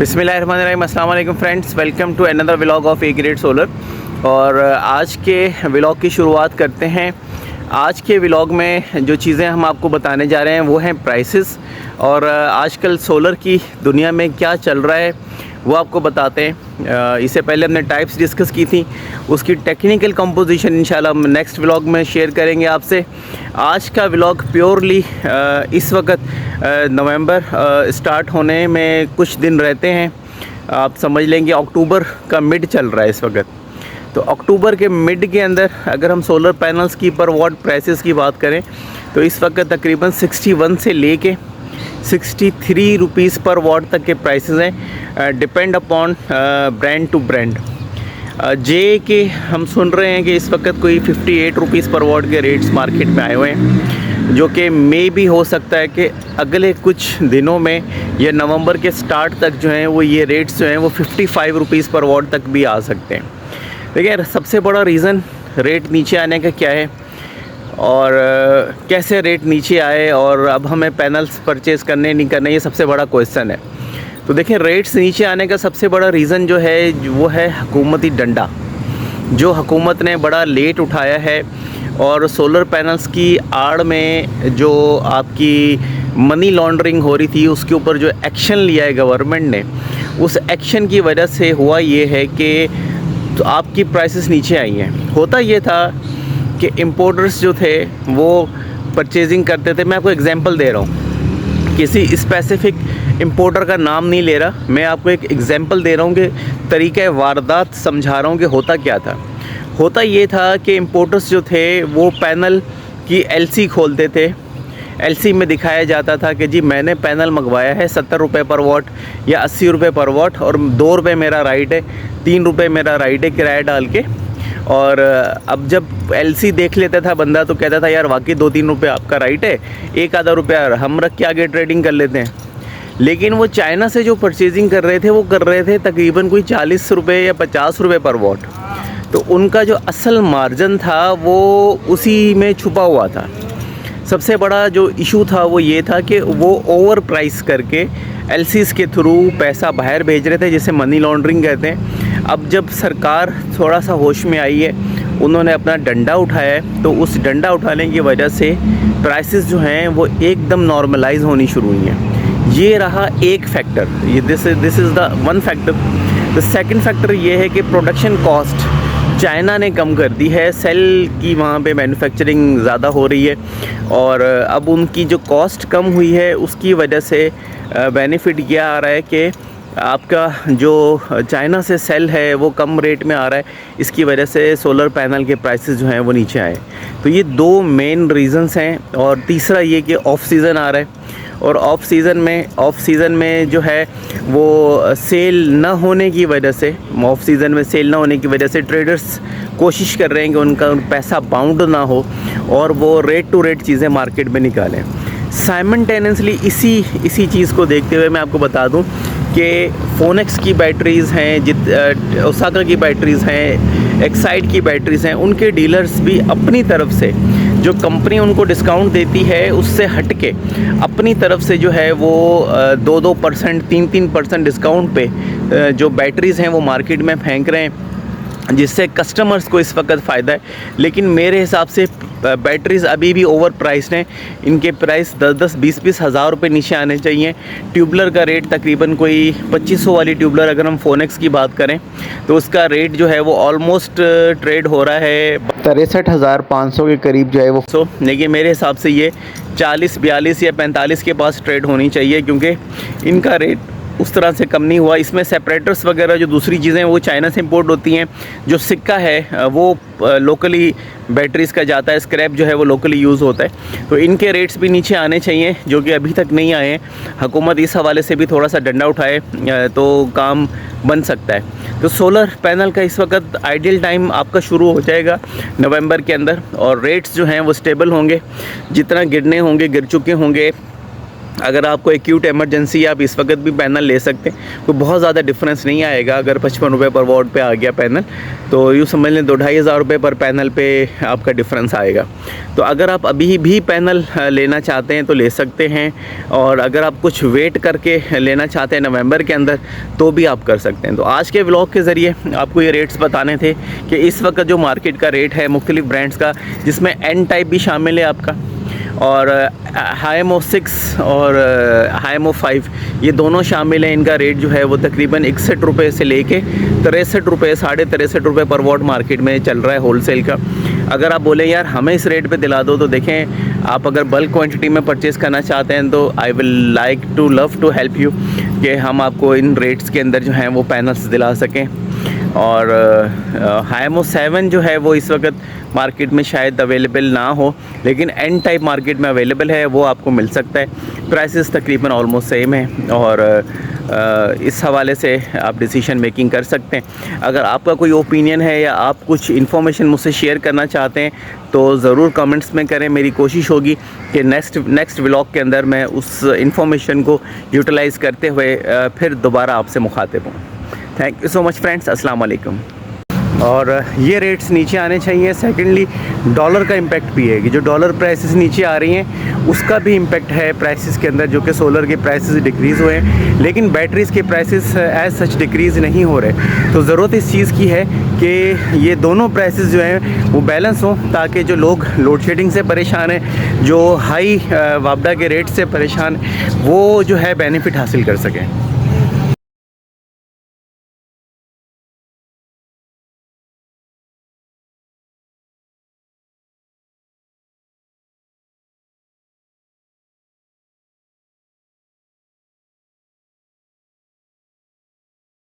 बिस्मिल्लाहिर्रहमानिर्रहीम, अस्सलाम वालेकुम friends, welcome to another vlog of a great solar. और आज के व्लॉग की शुरुआत करते हैं। आज के व्लॉग में जो चीज़ें हम आपको बताने जा रहे हैं वो हैं प्राइसेस, और आजकल सोलर की दुनिया में क्या चल रहा है वो आपको बताते हैं। इससे पहले हमने टाइप्स डिस्कस की थी, उसकी टेक्निकल कंपोजिशन इंशाल्लाह हम नेक्स्ट व्लॉग में शेयर करेंगे आपसे। आज का व्लॉग प्योरली इस वक्त नवंबर स्टार्ट होने में कुछ दिन रहते हैं, आप समझ लेंगे अक्टूबर का मिड चल रहा है इस वक्त। तो अक्टूबर के मिड के अंदर अगर हम सोलर पैनल्स की पर वॉट प्राइसेस की बात करें तो इस वक्त तकरीबन 61 से लेके 63 रुपीज़ पर वॉट तक के प्राइसेस हैं, depend upon brand to brand. जे के हम सुन रहे हैं कि इस वक्त कोई 58 रुपीज़ पर वॉट के रेट्स मार्केट में आए हुए हैं, जो कि मे भी हो सकता है कि अगले कुछ दिनों में या नवंबर के स्टार्ट तक जो हैं वो ये रेट्स जो हैं वो 55 रुपीज़ पर वॉट तक भी आ सकते हैं। देखिए, सबसे बड़ा रीज़न रेट नीचे आने का क्या है और कैसे रेट नीचे आए और अब हमें पैनल्स परचेज़ करने नहीं करने, ये सबसे बड़ा क्वेश्चन है। तो देखिए, रेट्स नीचे आने का सबसे बड़ा रीज़न जो है वो है हुकूमती डंडा, जो हुकूमत ने बड़ा लेट उठाया है। और सोलर पैनल्स की आड़ में जो आपकी मनी लॉन्ड्रिंग हो रही थी उसके ऊपर जो एक्शन लिया है गवर्नमेंट ने, उस एक्शन की वजह से हुआ ये है कि तो आपकी प्राइसेस नीचे आई हैं। होता ये था कि इंपोर्टर्स जो थे वो परचेजिंग करते थे। मैं आपको एग्जांपल दे रहा हूँ, किसी स्पेसिफिक इंपोर्टर का नाम नहीं ले रहा, मैं आपको एक एग्जांपल दे रहा हूँ कि तरीक़ा वारदात समझा रहा हूँ कि होता क्या था। होता ये था कि इंपोर्टर्स जो थे वो पैनल की एलसी खोलते थे। एलसी में दिखाया जाता था कि जी मैंने पैनल मंगवाया है 70 रुपये पर वॉट या 80 रुपये पर वॉट, और 2 रुपये मेरा राइट है, 3 रुपये मेरा राइट है किराया डाल के। और अब जब एलसी देख लेता था बंदा तो कहता था यार वाकई 2-3 रुपये आपका राइट है, एक आधा रुपया हम रख के आगे ट्रेडिंग कर लेते हैं। लेकिन वो चाइना से जो परचेजिंग कर रहे थे वो कर रहे थे तकरीबन कोई 40 रुपये या 50 रुपये पर वॉट। तो उनका जो असल मार्जिन था वो उसी में छुपा हुआ था। सबसे बड़ा जो इशू था वो ये था कि वो ओवर प्राइस करके एलसीज़ के थ्रू पैसा बाहर भेज रहे थे, जिसे मनी लॉन्ड्रिंग कहते हैं। अब जब सरकार थोड़ा सा होश में आई है, उन्होंने अपना डंडा उठाया है, तो उस डंडा उठाने की वजह से प्राइसेस जो हैं वो एकदम नॉर्मलाइज होनी शुरू हुई हैं। ये रहा एक फैक्टर, ये this is the one factor. The second factor ये है कि प्रोडक्शन कॉस्ट चाइना ने कम कर दी है। सेल की वहाँ पे मैन्युफैक्चरिंग ज़्यादा हो रही है, और अब उनकी जो कॉस्ट कम हुई है उसकी वजह से बेनिफिट क्या आ रहा है कि आपका जो चाइना से सेल है वो कम रेट में आ रहा है। इसकी वजह से सोलर पैनल के प्राइसेस जो हैं वो नीचे आए। तो ये दो मेन रीज़न्स हैं। और तीसरा ये कि ऑफ सीज़न आ रहा है, और ऑफ सीज़न में जो है वो सेल ना होने की वजह से ट्रेडर्स कोशिश कर रहे हैं कि उनका पैसा बाउंड ना हो और वो रेट टू रेट चीज़ें मार्केट में निकालें। साइमल्टेनियसली इसी चीज़ को देखते हुए मैं आपको बता दूं कि फोनेक्स की बैटरीज़ हैं, ओसाका की बैटरीज़ हैं, एक्साइड की बैटरीज़ हैं, उनके डीलर्स भी अपनी तरफ से जो कंपनी उनको डिस्काउंट देती है उससे हट के अपनी तरफ से जो है वो 2-2%, 3-3% डिस्काउंट पे जो बैटरीज़ हैं वो मार्केट में फेंक रहे हैं, जिससे कस्टमर्स को इस वक्त फ़ायदा है। लेकिन मेरे हिसाब से बैटरीज़ अभी भी ओवर प्राइस्ड हैं। इनके प्राइस 10-10, 20-20 हज़ार रुपये नीचे आने चाहिए। ट्यूबलर का रेट तकरीबन कोई 2500 वाली ट्यूबलर अगर हम फोनेक्स की बात करें तो उसका रेट जो है वो ऑलमोस्ट ट्रेड हो रहा है 63,500 के करीब जो है वो। लेकिन मेरे हिसाब से ये 40, 42 या 45 के पास ट्रेड होनी चाहिए, क्योंकि इनका रेट उस तरह से कम नहीं हुआ। इसमें सेपरेटर्स वगैरह जो दूसरी चीज़ें वो चाइना से इंपोर्ट होती हैं। जो सिक्का है वो लोकली बैटरीज़ का जाता है, स्क्रैप जो है वो लोकली यूज़ होता है। तो इनके रेट्स भी नीचे आने चाहिए, जो कि अभी तक नहीं आए हैं। हुकूमत इस हवाले से भी थोड़ा सा डंडा उठाए तो काम बन सकता है। तो सोलर पैनल का इस वक्त आइडियल टाइम आपका शुरू हो जाएगा नवंबर के अंदर, और रेट्स जो हैं वो स्टेबल होंगे। जितना गिरने होंगे गिर चुके होंगे, अगर आपको एक्यूट इमरजेंसी आप इस वक्त भी पैनल ले सकते हैं, कोई बहुत ज़्यादा डिफरेंस नहीं आएगा। अगर 55 रुपये पर वॉट पे आ गया पैनल तो यूँ समझ लें 2-2.5 हज़ार रुपये पर पैनल पे आपका डिफरेंस आएगा। तो अगर आप अभी भी पैनल लेना चाहते हैं तो ले सकते हैं, और अगर आप कुछ वेट करके लेना चाहते हैं नवंबर के अंदर तो भी आप कर सकते हैं। तो आज के व्लॉग के ज़रिए आपको ये रेट्स बताने थे कि इस वक्त जो मार्केट का रेट है मुख्तलिफ ब्रांड्स का, जिसमें एन टाइप भी शामिल है आपका, और हाईमो 6 और हाईमो 5 ये दोनों शामिल हैं। इनका रेट जो है वो तकरीबन 61 रुपये से लेके 63 रुपये 63.5 रुपये पर वॉट मार्केट में चल रहा है होलसेल का। अगर आप बोलें यार हमें इस रेट पे दिला दो, तो देखें आप अगर बल्क क्वांटिटी में परचेज़ करना चाहते हैं तो I will like to love to help you कि हम आपको इन रेट्स के अंदर जो हैं वो पैनल्स दिला सकें। और हाईमो 7 जो है वो इस वक्त मार्केट में शायद अवेलेबल ना हो, लेकिन एन टाइप मार्केट में अवेलेबल है, वो आपको मिल सकता है। प्राइसेस तकरीबन ऑलमोस्ट सेम है, और इस हवाले से आप डिसीजन मेकिंग कर सकते हैं। अगर आपका कोई ओपिनियन है या आप कुछ इन्फॉर्मेशन मुझसे शेयर करना चाहते हैं तो ज़रूर कमेंट्स में करें। मेरी कोशिश होगी कि नेक्स्ट व्लॉग के अंदर मैं उस इन्फॉर्मेशन को यूटिलाइज़ करते हुए फिर दोबारा आपसे मुखातिब हूँ। Thank you so much friends, अस्सलाम वालेकुम। और ये रेट्स नीचे आने चाहिए। सेकेंडली डॉलर का इम्पेक्ट भी है कि जो डॉलर प्राइसेस नीचे आ रही हैं उसका भी इम्पेक्ट है प्राइसेस के अंदर, जो कि सोलर के प्राइसेस डिक्रीज़ हुए हैं, लेकिन बैटरीज़ के प्राइसेस एज सच डिक्रीज़ नहीं हो रहे। तो ज़रूरत इस चीज़ की है कि ये दोनों प्राइसेस जो हैं वो बैलेंस हों, ताकि जो लोग लोड शेडिंग से परेशान हैं, जो हाई वापडा के रेट से परेशान, वो जो है बेनिफिट हासिल कर सकें।